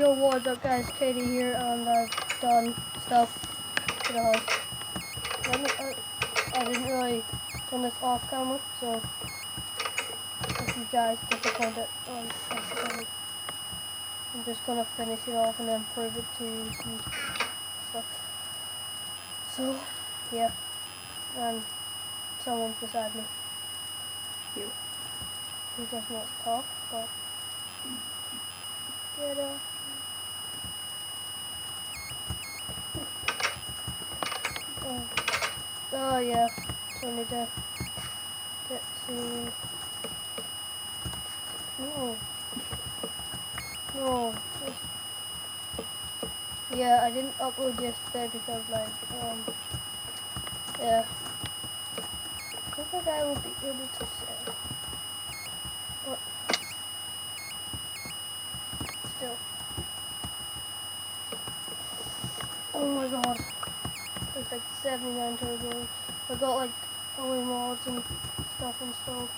Yo, what's up guys, Katie here, and I've done stuff to the house. I didn't really turn this off camera, so if you guys disappointed on episode, I'm just gonna finish it off and then prove it to you and stuff. So, yeah, and someone beside me. You. He does not talk, but get up. Oh yeah, so I need to get to... No, just... Yeah, I didn't upload yesterday because yeah. I don't think I will be able to say. But, still. Oh my god. There's like 79 turbos. I got like only mods and stuff installed.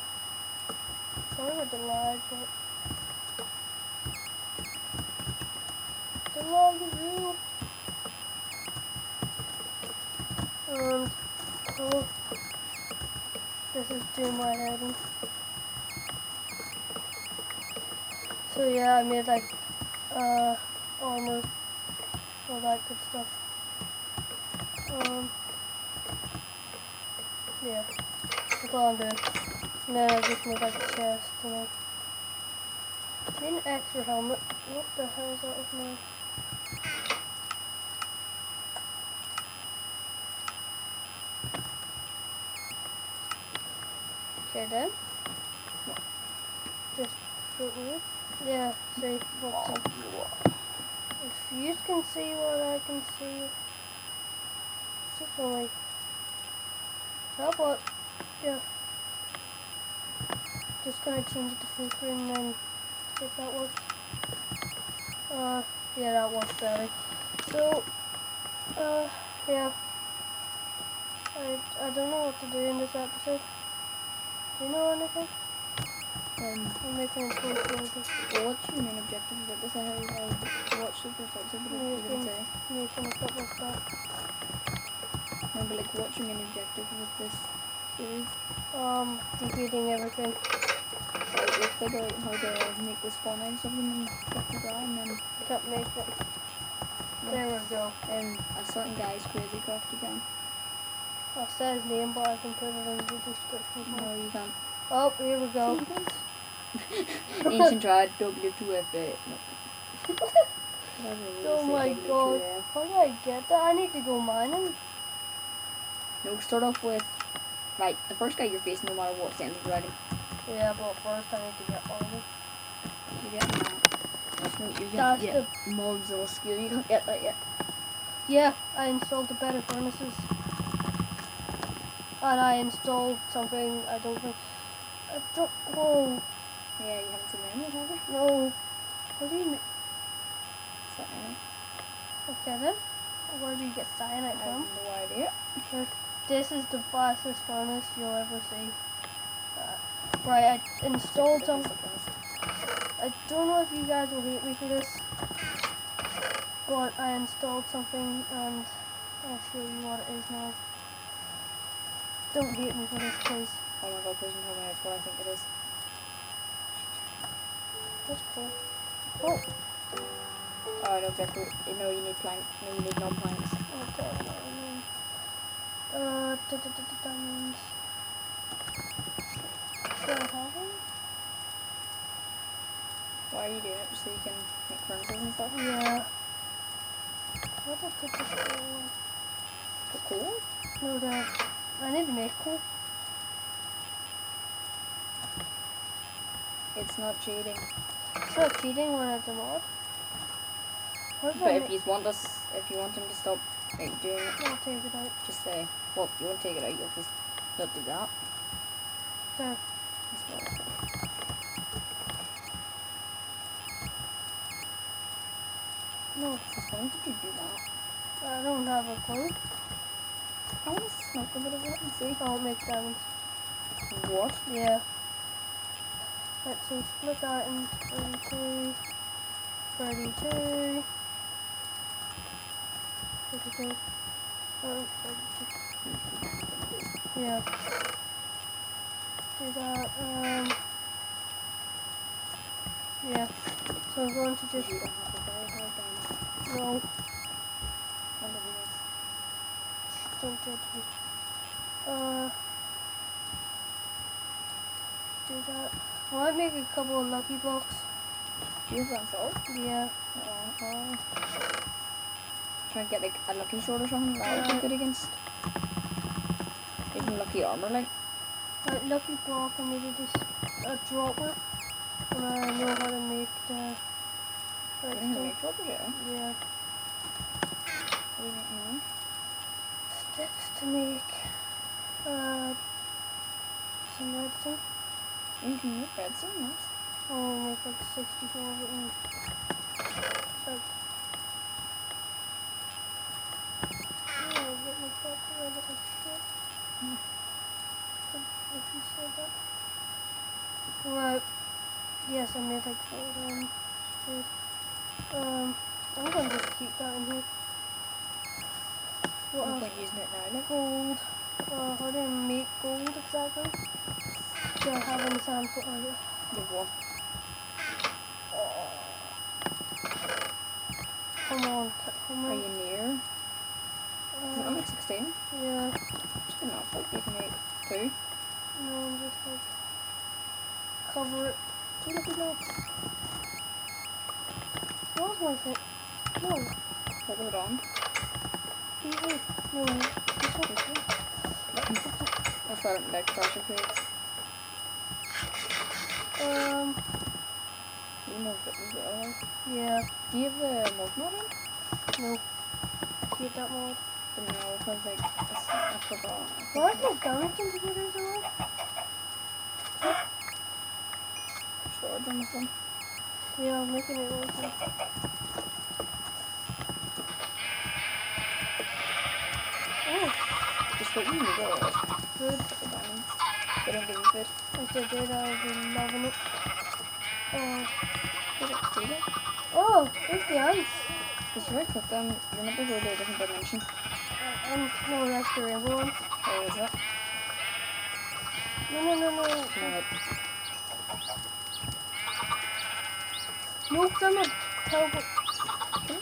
Sorry about the lag, but the lag is real. And oh, this is doing my head in. So yeah, I made like armor, all that good stuff. Yeah, that's all I'm doing. And then I just made like a chest and I made an extra helmet. What the hell is that with my... Okay then. Just shoot me. Yeah, see what's up. If you can see what I can see, it's just only... How about... Yeah. Just gonna change it to full screen and then see if that works. Yeah, that works better. So, yeah. I don't know what to do in this episode. Do you know anything? I'm making it full screen. Well, what's your main objective with this? I watched the first episode, but it didn't say. Making a couple of stuff. No, but like, what's your main objective with this series? Defeating everything. Like, we'll figure out how to make the spawn eggs of them and stuff like that, and then... Can't make it. There we go. A certain guy's crazy craft again. I'll say his name, but I can put it in the description. No, you can't. Oh, here we go. Ancient Triad W2F8. No. Oh my god. How do I get that? I need to go mining. No, start off with... Right, the first guy you're facing, no matter what sentence you're writing. Yeah, but first I need to get armor. You're getting that. No, you're getting Mobzilla skill. You can't get that yet. Yeah, I installed the better furnaces. And I installed something I don't think... Whoa. Yeah, you haven't seen any of it, have you? No. What do you mean? Cyanide. Okay then. Where do you get cyanide I from? have no idea. This is the fastest furnace you'll ever see. Right, I installed some... I don't know if you guys will hate me for this, but I installed something and I'll show you what it is now. Don't hate me for this, please. Oh my god, please don't tell me it's what I think it is. That's cool. Oh! Oh, I know exactly. No, you need plank. No, you need non-planks. Okay, diamonds. Do I have them? Why are you doing it? Just so you can make furnaces and stuff? Yeah. What did I put this coal? The coal? No, I need to make coal. It's not cheating. It's not cheating when it's a mod. But if you want him to stop doing it, I'll take it out. just say, well, you won't take it out, you'll just not do that. There. No. Why did you do that? I don't have a clue. I want to smoke a bit of it and see. Oh, it makes diamonds. What? Yeah. Let's split that into 2. 32. 32. 32. Yeah. Do that. Yeah. So I'm going to just You don't have a very hard diamond. no. Wonder who is. Don't judge me. Do that. I might make a couple of lucky blocks. Do you have that sword? Yeah. Try and get like a lucky sword or something that would be good against. Even lucky armor, like. That lucky block and maybe just a dropper. And I know how to make the You right don't stuff. make droppers, yeah? Yeah. I don't know. Sticks to make some redstone. You can make redstone, nice. I'll make like 64 of it and like oh, get my proper red like shit. If you said that. Right. Yes, I made like 4 of them. Good. I'm gonna just keep that in here. What No else? point using it now, like. Gold. How do I make gold exactly? Do I have any sand for oh, yeah. The one. Come on, come Are on. you near? I'm at 16. Yeah. It's good enough, like, you can make 2. No, I'm just like cover it. 2 lucky blocks. What was my thing? No, What was it on? easy. No, this one. That's why I don't like pressure crates. You know if it was alright. Yeah. Do you have the mod on? No. Hate that mod. But no, because like, it's, I forgot. Why is my damage indicators on? Storage on this one. Yeah, I'm making it work. Oh, Just what you need it. good. The diamonds. They don't give you food. If they did, I would be loving it. They don't do that. Oh, there's the ants. If you right click them, you're not going to go to a different dimension. No, that's the rainbow ones. Oh, is it? No. No, No, because I'm a terrible. did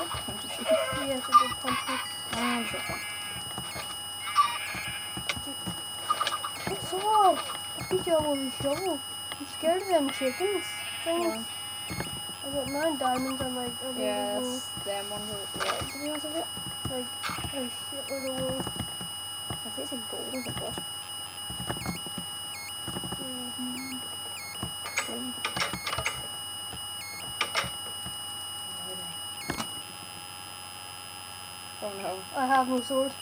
it punch you? Yes, it did punch me. I'm sure fine. It's off. Good job with the shovel. I'm scared of them chickens. Yeah. I got 9 diamonds and like a Yeah, little that's them ones are red, to be honest with you. like a shitload of wool. I think it's like gold, is it what? Oh no. I have no sword.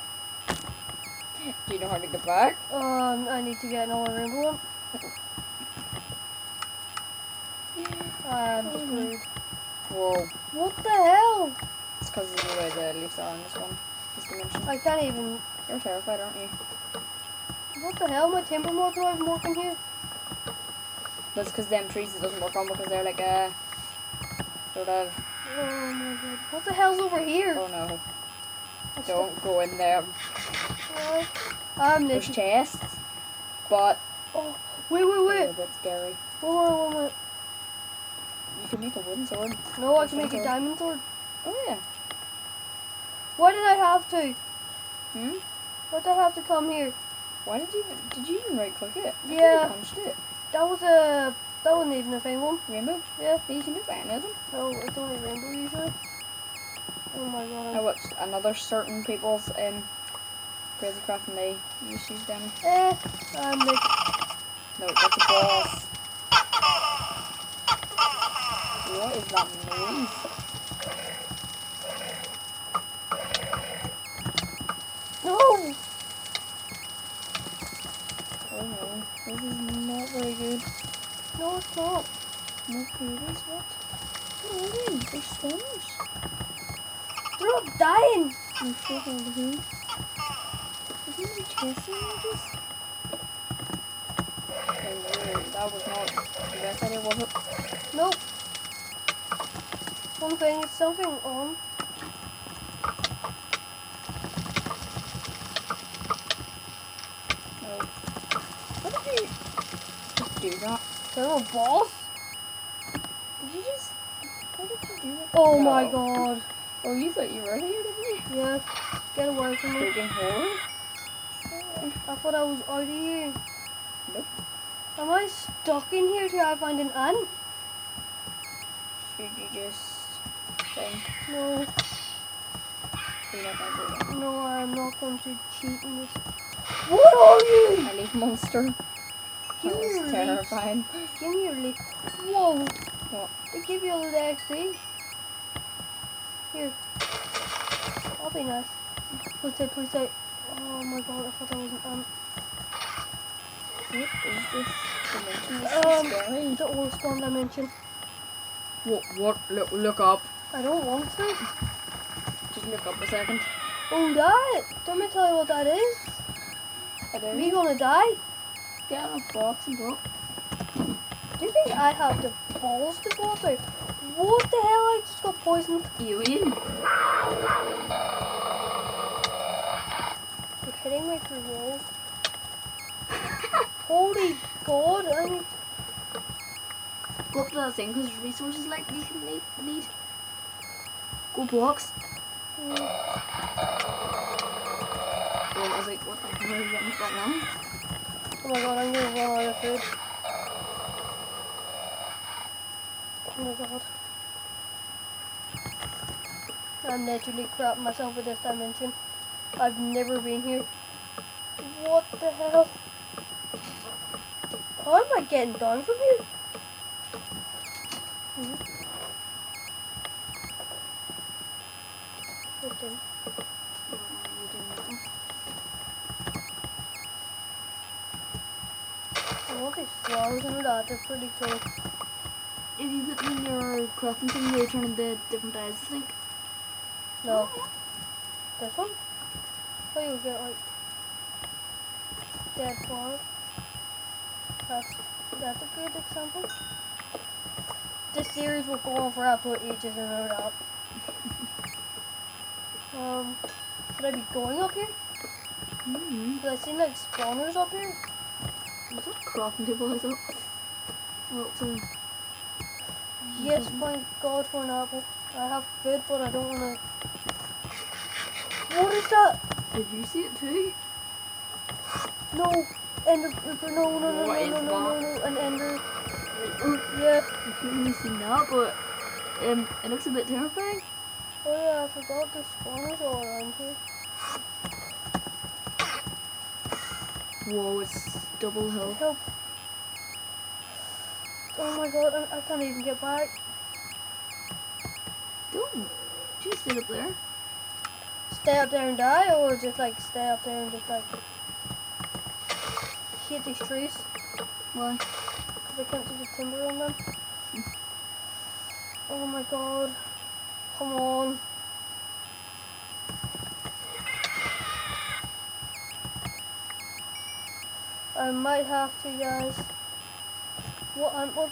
Do you know how to get back? I need to get another rainbow one. I'm screwed. Whoa. What the hell? It's because of the way the leaves are on this one. This dimension. I can't even. You're terrified, aren't you? What the hell? My timber mod's not even working here. That's because them trees it doesn't work on because they're like a sort of. Oh my god. What the hell's over here? Oh no. What's Don't go in there. the- I'm There's literally. chests, but Oh, wait. they're a bit scary. Wait. You can make a wooden sword. No, I can Wooden make a diamond sword. Oh yeah. Why did I have to? Hmm? Why did I have to come here? Why did you even right click it? I thought Yeah. you punched it. That wasn't even a thing one. Rainbow? Yeah. Yeah, you can do any of them. No, it's only rainbow usually. Oh my god. I watched another certain people's Crazy Craft and they used to use them. I'm like, No, that's a boss. What is that noise? no! Oh no, this is not very good. No, it's not. No cooties, what? What are they? They're swimmers. They're not dying! I'm sure over here. Is there any chests in this? Oh no, that was not the best idea, was it? Nope. One thing, is something on. No. What did you just do that? Hello, boss. Did you just... What did you do? Oh No. my god. Oh, you thought you were here, didn't you? Yeah, get away from me. Freaking horror. I thought I was out of here. Nope. Am I stuck in here till I find an ant? Should you just think No, you're not going to do that? no, I'm not going to cheat in this. What are you? A leaf monster. Give That me your was leaf. terrifying. Give me your leaf. Whoa. What? They give you a little XP. Here. That'll be nice. Please say, please say. Oh my god, I thought that was an ant. What is this dimension? This is scary. The ore spawn dimension. What? Look up. I don't want to. Just look up a second. Oh, that! Let me tell you what that is. Are we gonna die? Get on a box and go. Do you think I have the balls to go through? What the hell? I just got poisoned. Alien. You're hitting me through walls. Holy god, I need... Go up to that thing because resources like you can need. Go blocks. Mm. Well, I was like, what the hell are you getting right now? Oh my god, I'm gonna run out of food. Oh my god. I'm literally crapping myself with this dimension. I've never been here. What the hell? How am I getting down from here? Okay. I want these flowers and that, they're pretty cool. If you put them in your crafting thing, they turn into different eyes, I think. No. This one? Oh, you'll get like dead flower. That's a good example. This series will go on for absolute ages, and no doubt. Should I be going up here? Because I seen like spawners up here. Is that crafting table, I thought? Well, it's a... Yes, thank God for an apple. I have food, but I don't want to. What is that? Did you see it too? No, ender creeper. No, no, no, What no, is no, no, no, that? no, an ender. Yeah. I couldn't really see that, but it looks a bit terrifying. Oh yeah, I forgot there's spawners all around here. Whoa, it's double hill. Help. Oh my god, I can't even get back. Don't. Just stay up there. Stay up there and die, or just like stay up there and just like hit these trees? Why? Because I can't do the timber on them. Oh my god. Come on. I might have to, guys. What was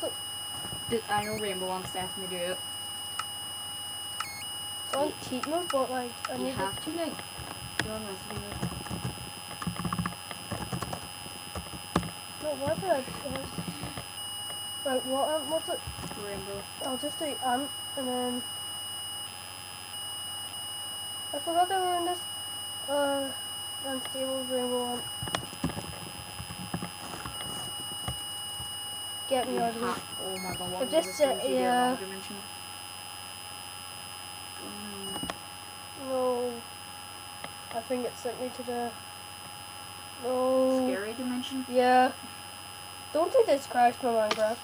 it? I know Rainbow wants to definitely do it. It's on cheat mode, but like I You need have to, like, you're on recipe mode. No, why did I? Right, what what's it? Rainbow. I'll just do ant and then I forgot they were in this unstable rainbow ant. Get me out of here. Oh my god, what If was this this crazy yeah. dimension? No. I think it sent me to the no. Scary dimension? Yeah. Don't think this crashed my Minecraft.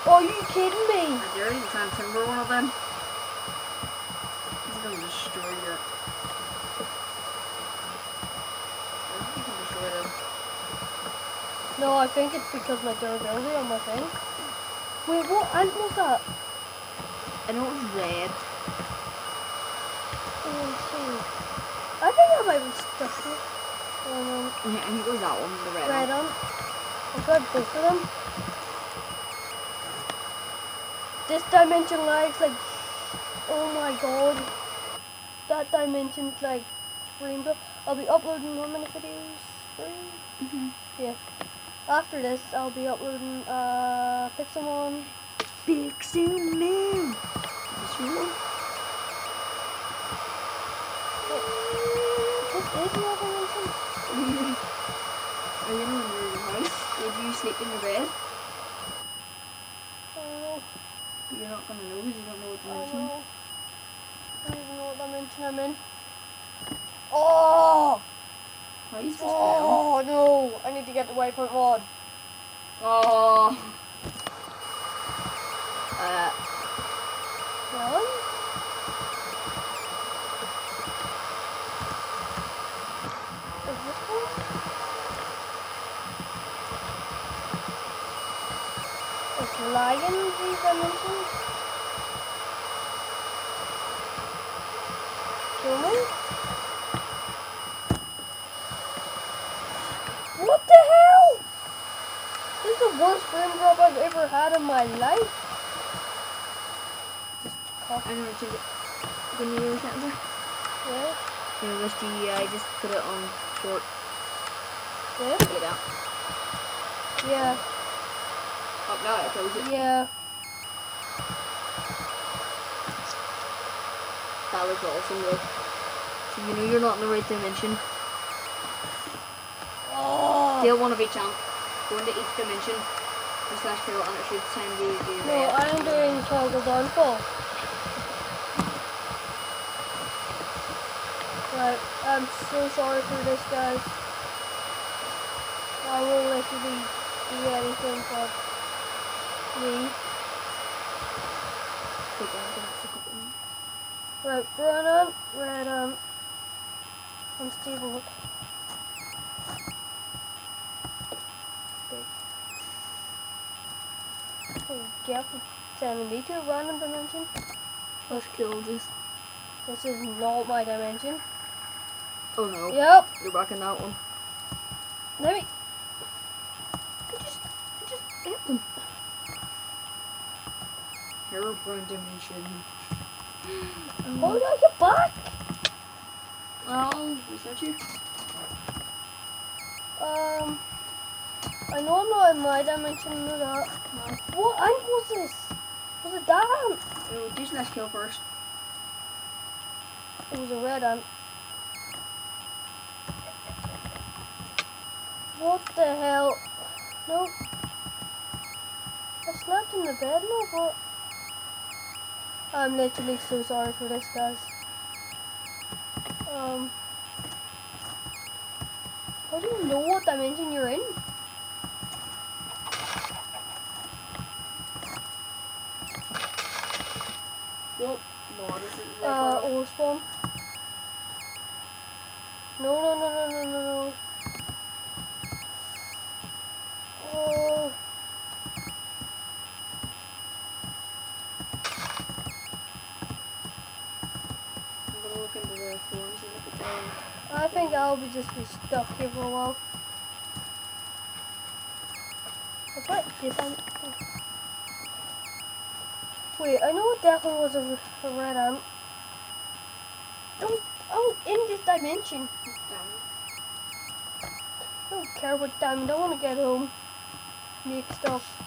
Oh, are you kidding me? I dare you to try and timber one of them. He's gonna destroy your... I think you can destroy them. No, I think it's because my durability on my thing. Wait, what ant was that? I know it was red. Oh, let's see. I think I might be stuck here. Yeah, I think it was that one, the red Red one. ant. I've got both of them. This dimension lags like, oh my god. That dimension's like rainbow. I'll be uploading how many videos? 3? Yeah. After this, I'll be uploading Pixelmon. Pixelmon. Is this real? This is your dimension. Are you in your house? Did you sleep in your bed? You're not gonna know because you don't know what I dimension. know. I don't even know what dimension I'm in. Oh! How is this down? Oh no! I need to get the waypoint mod. Oh. Well? Is this one? It's lagging these dimensions. Kill me? What the hell? This is the worst frame drop I've ever had in my life. Just cough. I'm gonna change it. Can you hear that? Yeah. You know, this I just put it on short. Yeah. Get out. Yeah. Oh, now I close it. Yeah. That was awesome though. So you know you're not in the right dimension. Oh. Deal one of each channel. Go into each dimension. The slash kill and it should send you the No, I'm doing toggle downfall. Right, I'm so sorry for this, guys. I won't let you do anything but leave. Right, Brennan, Red, unstable. Oh, careful sending me to a random dimension. Let's kill this. This is not my dimension. Oh no. Yep. You're back in that one. Let me. I just ate them. Herobrine dimension. How do I get back? I'll research you. I know I'm not in my dimension. Know that. No. What ant was this? Was it that ant? Oh, do slash kill first. It was a red ant. What the hell? No. I slept in the bed, no, but I'm literally so sorry for this, guys. How do you know what dimension you're in? Well, no, this is Ore spawn. No. Oh. I'm gonna look into the forums and look at them. I think I'll just be stuck here for a while. I'll try this ant. Wait, I know it definitely was a red ant. Oh, in this dimension. I don't care what diamond. I want to get home. Make stuff.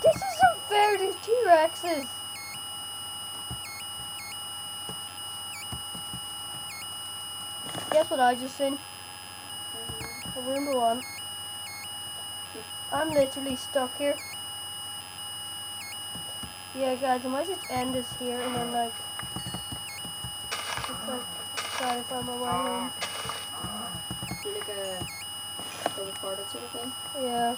This is unfair to T-Rexes. Guess what I just seen? A rainbow one. I'm literally stuck here. Yeah, guys, I might just end this here and then like try to find my way home. Do like a recorded sort of thing. Yeah.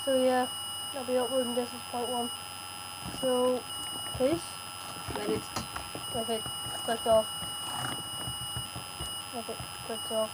So yeah, I'll be uploading this as part 1. So, peace. Reddit. If it clicked off. If it clicks off.